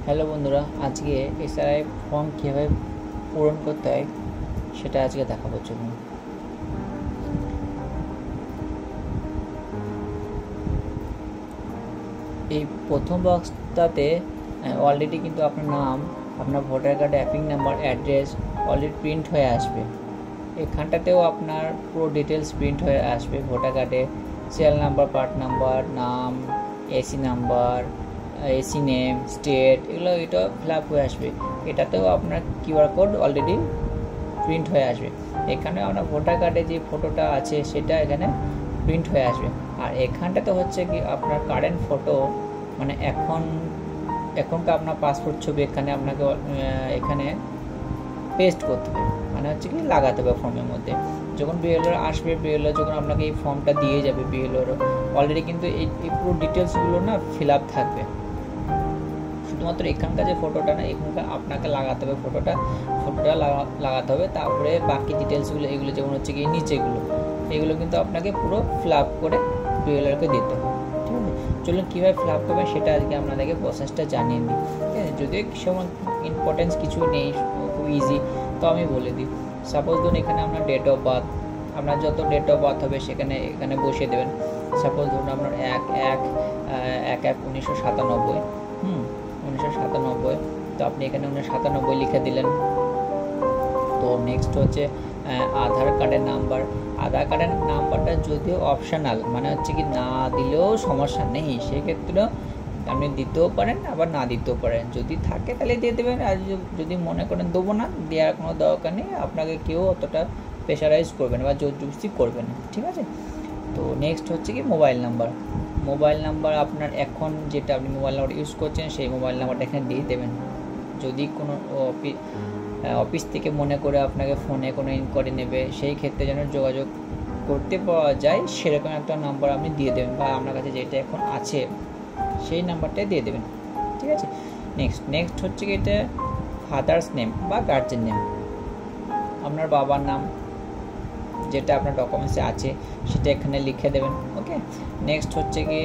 Hello বন্ধুরা, আজকে SRI form কীভাবে পূরণ করতে হয় সেটা আজকে দেখাবো। চলুন। এই প্রথম বক্সটাতে অলরেডি কিন্তু আপনার নাম, আপনার ভোটার কার্ড, অ্যাপিং নাম্বার, অ্যাড্রেস অলরেডি প্রিন্ট হয়ে আসবে। এখানটাতেও আপনার পুরো ডিটেলস প্রিন্ট হয়ে আসবে। ভোটার কার্ডে সিরিয়াল নাম্বার, পার্ট নাম্বার, নাম, AC number, AC name, state, এটা ফিল আপ হয়ে আসবে। এটাতেও আপনার কিউআর কোড অলরেডি প্রিন্ট হয়ে আসবে। এখানে আপনার ভোটার কার্ডে যে ফটোটা আছে সেটা এখানে প্রিন্ট হয়ে আসবে। আর এখানটাতে হচ্ছে কি আপনার কারেন্ট ফটো, মানে এখনকার আপনার পাসপোর্ট ছবি এখানে আপনাকে এখানে পেস্ট করতে হবে, মানে হচ্ছে কি লাগাতে হবে ফর্মের মধ্যে। যখন বিএলওর আসবে, বিএলও যখন আপনাকে এই ফর্মটা দিয়ে যাবে, বিএলওর অলরেডি কিন্তু এই পুরো ডিটেলসগুলো না ফিল আপ থাকবে। শুধুমাত্র এখানকার যে ফটোটা না, এখানকার আপনাকে লাগাতে হবে ফটোটা লাগাতে হবে। তারপরে বাকি ডিটেলসগুলো এগুলো যেমন হচ্ছে কি নিচেগুলো, এগুলো কিন্তু আপনাকে পুরো ফিল আপ করে বিএলওরকে দিতে হবে। ঠিক আছে, চলুন কীভাবে ফিল আপ করবেন সেটা আজকে আপনাদেরকে প্রসেসটা জানিয়ে দিই। ঠিক আছে, যদিও সেমন ইম্পর্টেন্স কিছু নেই, খুব ইজি, তো আমি বলে দিই। সাপোজ ধরুন এখানে আপনার ডেট অফ বার্থ, আপনার যত ডেট অফ বার্থ হবে এখানে বসিয়ে দেবেন। সাপোজ ধরুন আপনার 1/1/1997, 1997, তো আপনি এখানে 1997 লিখে দিলেন। তো নেক্সট হচ্ছে আধার কার্ডের নাম্বার। আধার কার্ডের নাম্বারটা যদিও অপশনাল, মানে হচ্ছে কি না দিলেও সমস্যা নেই, সেক্ষেত্রেও আপনি দিতেও পারেন আবার না দিতেও পারেন। যদি থাকে তাহলে দিয়ে দেবেন, আর যদি মনে করেন দেবো না, দেওয়ার কোনো দরকার নেই, আপনাকে কেউ অতটা প্রেশারাইজ করবে না বা জোর জবরদস্তি করবে না। ঠিক আছে, তো নেক্সট হচ্ছে কি মোবাইল নাম্বার। মোবাইল নাম্বার আপনার এখন যেটা আপনি মোবাইল নাম্বার ইউজ করছেন সেই মোবাইল নাম্বারটা এখানে দিয়ে দেবেন। যদি কোনো অফিস থেকে মনে করে আপনাকে ফোনে কোনো ইনকোয়ারি নেবে, সেই ক্ষেত্রে যেন যোগাযোগ করতে পাওয়া যায় সেরকম একটা নাম্বার আপনি দিয়ে দেবেন, বা আপনার কাছে যেটা এখন আছে সেই নাম্বারটাই দিয়ে দেবেন। ঠিক আছে, নেক্সট হচ্ছে কি এটা ফাদার্স নেম বা গার্জেন নেম, আপনার বাবার নাম যেটা আপনার ডকুমেন্টসে আছে সেটা এখানে লিখে দেবেন। ওকে, নেক্সট হচ্ছে কি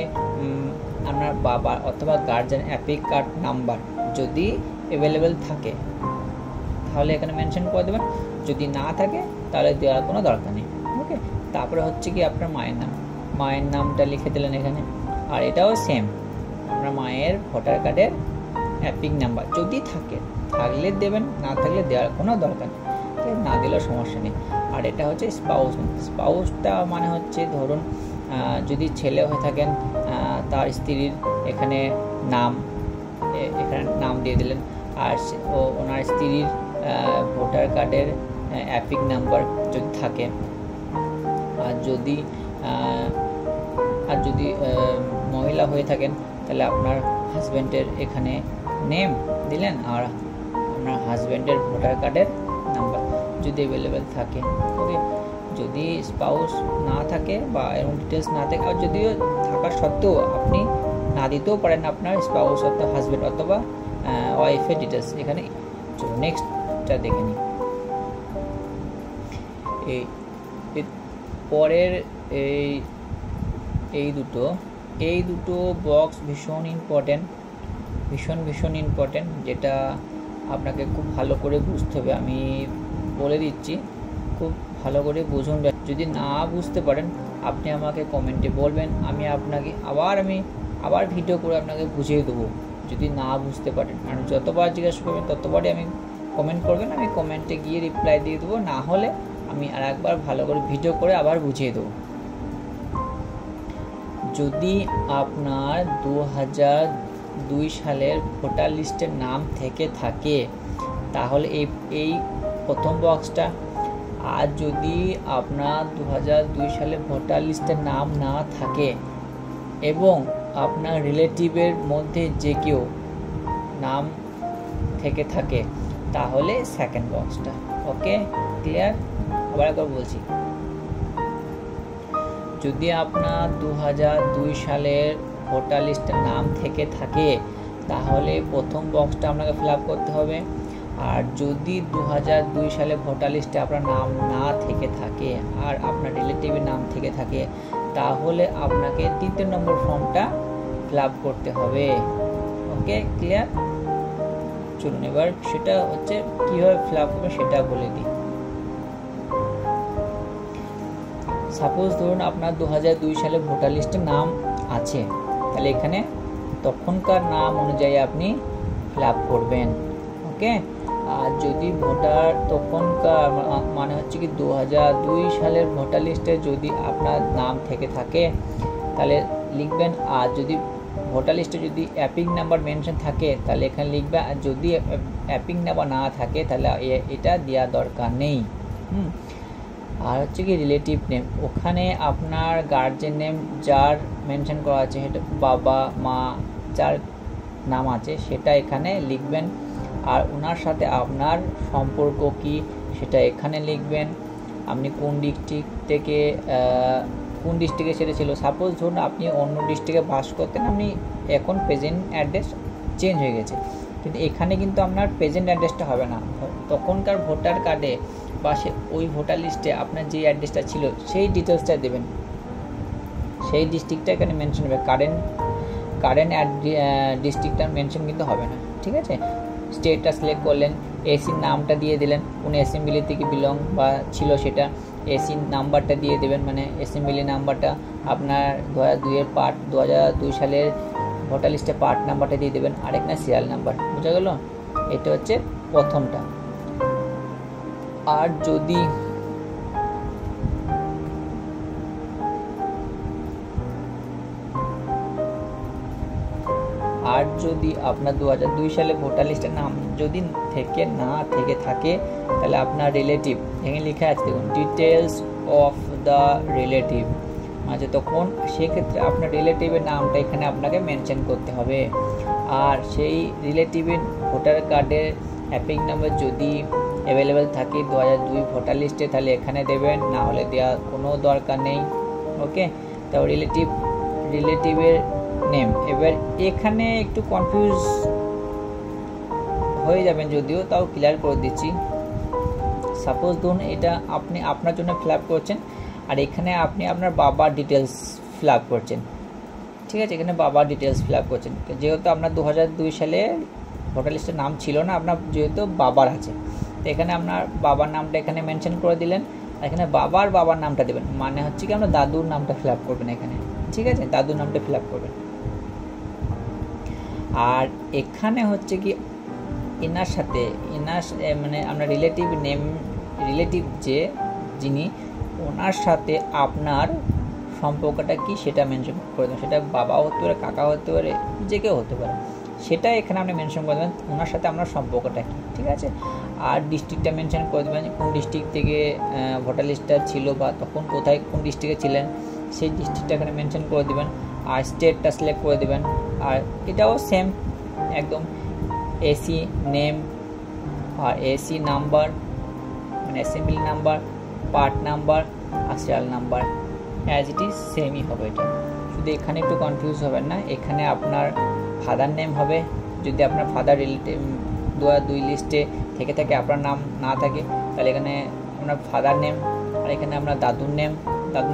আপনার বাবা অথবা গার্জেন অ্যাপিক কার্ড নাম্বার যদি অ্যাভেলেবেল থাকে তাহলে এখানে মেনশন করে দেবেন, যদি না থাকে তাহলে দেওয়ার কোনো দরকার নেই। ওকে, তারপরে হচ্ছে কি আপনার মায়ের নামটা লিখে দিলেন এখানে। আর এটাও সেম, আপনার মায়ের ভোটার কার্ডের অ্যাপিক নাম্বার যদি থাকলে দেবেন, না থাকলে দেওয়ার কোনো দরকার নেই, না দিলেও সমস্যা নেই। আর এটা হচ্ছে স্পাউসটা মানে হচ্ছে ধরুন যদি ছেলে হয়ে থাকেন তার স্ত্রীর এখানে নাম দিয়ে দিলেন, আর ওনার স্ত্রীর ভোটার কার্ডের অ্যাপিক নাম্বার যদি থাকে, আর যদি মহিলা হয়ে থাকেন তাহলে আপনার হাজব্যান্ডের এখানে নেম দিলেন, আর আপনার হাজব্যান্ডের ভোটার কার্ডের নাম্বার যদি অ্যাভেলেবেল থাকে। ওকে, যদি স্পাউস না থাকে বা এরকম ডিটেলস না থাকে, আর যদিও থাকা সত্ত্বেও আপনি না দিতেও পারেন আপনার স্পাউস অথবা হাজব্যান্ড অথবা ওয়াইফের ডিটেলস এখানে। চলো নেক্সটটা দেখে নিই। পরের এই দুটো বক্স ভীষণ ইম্পর্টেন্ট, যেটা আপনাকে খুব ভালো করে বুঝতে হবে। আমি বলে দিচ্ছি, খুব ভালো করে বুঝুন। যদি না বুঝতে পারেন আপনি আমাকে কমেন্টে বলবেন, আমি আপনাকে আবার ভিডিও করে আপনাকে বুঝিয়ে দেবো যদি না বুঝতে পারেন। আর যতবার জিজ্ঞাসা করবেন ততবারই আমি কমেন্ট করবেন, আমি কমেন্টে গিয়ে রিপ্লাই দিয়ে দেবো, না হলে আমি আর একবার ভালো করে ভিডিও করে আবার বুঝিয়ে দেবো। যদি আপনার 2002 সালের ভোটার লিস্টের নাম থেকে থাকে তাহলে এই প্রথম বক্সটা। আর যদি আপনার 2002 সালে ভোটার লিস্টের নাম না থাকে এবং আপনার রিলেটিভের মধ্যে যে কেউ নাম থেকে থাকে তাহলে সেকেন্ড বক্সটা। ওকে, ক্লিয়ার? আবার একবার বলছি, যদি আপনার 2002 সালের ভোটার লিস্টের নাম থেকে থাকে তাহলে প্রথম বক্সটা আপনাকে ফিল আপ করতে হবে। আর যদি 2002 সালে ভোটার লিস্টে আপনার নাম না থেকে থাকে আর আপনার রিলেটিভের নাম থেকে থাকে তাহলে আপনাকে 3 নম্বর ফর্মটা ফিল আপ করতে হবে। ওকে, ক্লিয়ার? চলুন এবার সেটা হচ্ছে কীভাবে ফিল আপ করবে সেটা বলে দিই। সাপোজ ধরুন আপনার 2002 সালে ভোটার লিস্টে নাম আছে, তাহলে এখানে তখনকার নাম অনুযায়ী আপনি ফিল আপ করবেন। ওকে, আর যদি ভোটার তখনকার মানে হচ্ছে কি 2002 সালের ভোটার লিস্টে যদি আপনার নাম থেকে থাকে তাহলে লিখবেন, আর যদি ভোটার লিস্টে যদি অ্যাপিং নাম্বার মেনশন থাকে তাহলে এখানে লিখবে, আর যদি অ্যাপিং নাম্বার না থাকে তাহলে এটা দেওয়া দরকার নেই। আর হচ্ছে কি রিলেটিভ নেম, ওখানে আপনার গার্জেন নেম যার মেনশন করা আছে সেটা বাবা মা যার নাম আছে সেটা এখানে লিখবেন, আর ওনার সাথে আপনার সম্পর্ক কি সেটা এখানে লিখবেন। আপনি কোন ডিস্ট্রিক্টে সেটা ছিল, সাপোজ ধরুন আপনি অন্য ডিস্ট্রিক্টে বাস করতেন, আপনি এখন প্রেজেন্ট অ্যাড্রেস চেঞ্জ হয়ে গেছে, কিন্তু এখানে কিন্তু আপনার প্রেজেন্ট অ্যাড্রেসটা হবে না, তখনকার ভোটার কার্ডে বা ওই ভোটার লিস্টে আপনার যে অ্যাড্রেসটা ছিল সেই ডিটেলসটা দেবেন, সেই ডিস্ট্রিক্টটা এখানে মেনশন হবে, কারেন্ট ডিস্ট্রিক্টটা মেনশন কিন্তু হবে না। ঠিক আছে, স্টেটটা সিলেক্ট করলেন, এসির নামটা দিয়ে দিলেন, কোন অ্যাসেম্বলি থেকে বিলং বা ছিল সেটা, এসির নাম্বারটা দিয়ে দেবেন, মানে অ্যাসেম্বলি নাম্বারটা আপনার 2002 সালের ভোটার লিস্টে পার্ট নাম্বারটা দিয়ে দেবেন, আর এখানে সিরিয়াল নাম্বার। বোঝা গেল? এটা হচ্ছে প্রথমটা। আর যদি আপনার 2002 সালে ভোটার লিস্টের নাম যদি না থেকে থাকে তাহলে আপনার রিলেটিভ, এখানে লেখা আছে দেখুন ডিটেলস অফ দ্য রিলেটিভ, মানে তখন সেক্ষেত্রে আপনার রিলেটিভের নামটা এখানে আপনাকে মেনশন করতে হবে। আর সেই রিলেটিভের ভোটার কার্ডের অ্যাপিং নাম্বার যদি অ্যাভেলেবেল থাকে 2002 ভোটার লিস্টে তাহলে এখানে দেবেন, না হলে দেওয়ার কোনো দরকার নেই। ওকে, তাও রিলেটিভের নেম, এবার এখানে একটু কনফিউজ হয়ে যাবেন, যদিও তাও ক্লিয়ার করে দিচ্ছি। সাপোজ ধরুন এটা আপনি আপনার জন্য ফিল আপ করছেন, আর এখানে আপনি আপনার বাবার ডিটেলস ফিল আপ করছেন। ঠিক আছে, এখানে বাবার ডিটেলস ফিল আপ করছেন, যেহেতু আপনার 2002 সালে ভোটার লিস্টের নাম ছিল না, আপনার যেহেতু বাবার আছে, তো এখানে আপনার বাবার নামটা এখানে মেনশন করে দিলেন, এখানে বাবার নামটা দেবেন, মানে হচ্ছে কি আপনার দাদুর নামটা ফিল আপ করবেন এখানে। ঠিক আছে, দাদুর নামটা ফিল আপ করবেন। আর এখানে হচ্ছে কি এনার সাথে মানে আপনার রিলেটিভ যে যিনি, ওনার সাথে আপনার সম্পর্কটা কি সেটা মেনশন করে দেবেন, সেটা বাবা হতে পারে, কাকা হতে পারে, যে কেউ হতে পারে, সেটা এখানে আপনি মেনশন করে দেবেন, ওনার সাথে আপনার সম্পর্কটা কি। ঠিক আছে, আর ডিস্ট্রিক্টটা মেনশন করে দেবেন, কোন ডিস্ট্রিক্ট থেকে ভোটার লিস্টটা ছিল বা তখন কোথায় কোন ডিস্ট্রিক্টে ছিলেন সেই ডিস্ট্রিক্টটা এখানে মেনশন করে দেবেন, আর স্টেটটা সিলেক্ট করে দেবেন। আর এটাও সেম একদম, এসি নেম আর এসি নাম্বার মানে অ্যাসেম্বলি নাম্বার, পার্ট নাম্বার আর serial number as it is সেমই হবে। এটা শুধু এখানে একটু কনফিউজ হবেন না, এখানে আপনার ফাদার নেম হবে, যদি আপনার ফাদার রিলেটিভ 2002 লিস্টে থেকে থাকে, আপনার নাম না থাকে তাহলে এখানে আপনার ফাদার নেম, আর এখানে আপনার দাদুর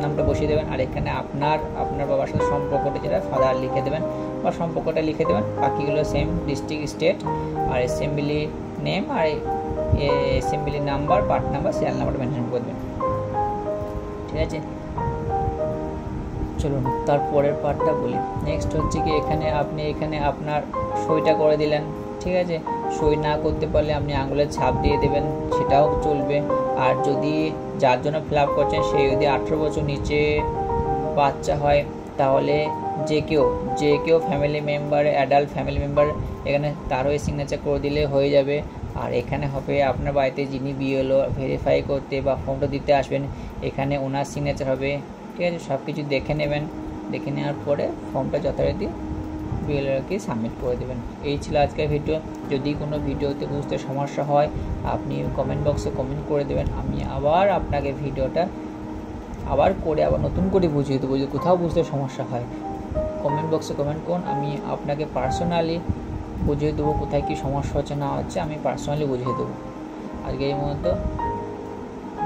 নামটা বসিয়ে দেবেন, আর এখানে আপনার বাবার সাথে সম্পর্কটা যেটা ফাদার লিখে দেবেন বা সম্পর্কটা লিখে দেবেন, বাকিগুলো সেম ডিস্ট্রিক্ট, স্টেট আর অ্যাসেম্বলি নেম আর assembly number, part number, serial নাম্বারটা মেনশন করে দেবেন। ঠিক আছে, চলুন তারপরের পার্টটা বলি। নেক্সট হচ্ছে কি এখানে আপনার সইটা করে দিলেন। ঠিক আছে, সই না করতে পারলে আপনি আঙুলের ছাপ দিয়ে দেবেন, সেটাও চলবে। আর যদি যার জন্য ফিল আপ করছেন সে যদি 18 বছর নিচে বাচ্চা হয় তাহলে যে কেউ family member, adult family member এখানে তারও সিগনেচার করে দিলে হয়ে যাবে। আর এখানে হবে আপনার বাড়িতে যিনি বিএলও ভেরিফাই করতে বা ফর্মটা দিতে আসবেন, এখানে ওনার সিগনেচার হবে। ঠিক আছে, সব কিছু দেখে নেবেন, দেখে নেওয়ার পরে ফর্মটা যথারীতি বিএলওকে সাবমিট করে দেবেন। এই ছিল আজকের ভিডিও। যদি কোনো ভিডিওতে বুঝতে সমস্যা হয় আপনি কমেন্ট বক্সে কমেন্ট করে দেবেন, আমি আবার আপনাকে ভিডিওটা আবার নতুন করে বুঝিয়ে দেবো। যদি কোথাও বুঝতে সমস্যা হয় কমেন্ট বক্সে কমেন্ট করুন, আমি আপনাকে পার্সোনালি বুঝিয়ে দেবো কোথায় কী সমস্যা হচ্ছে না হচ্ছে, আমি পার্সোনালি বুঝিয়ে দেবো। আজকে এই মতো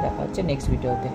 দেখা হচ্ছে নেক্সট ভিডিওতে।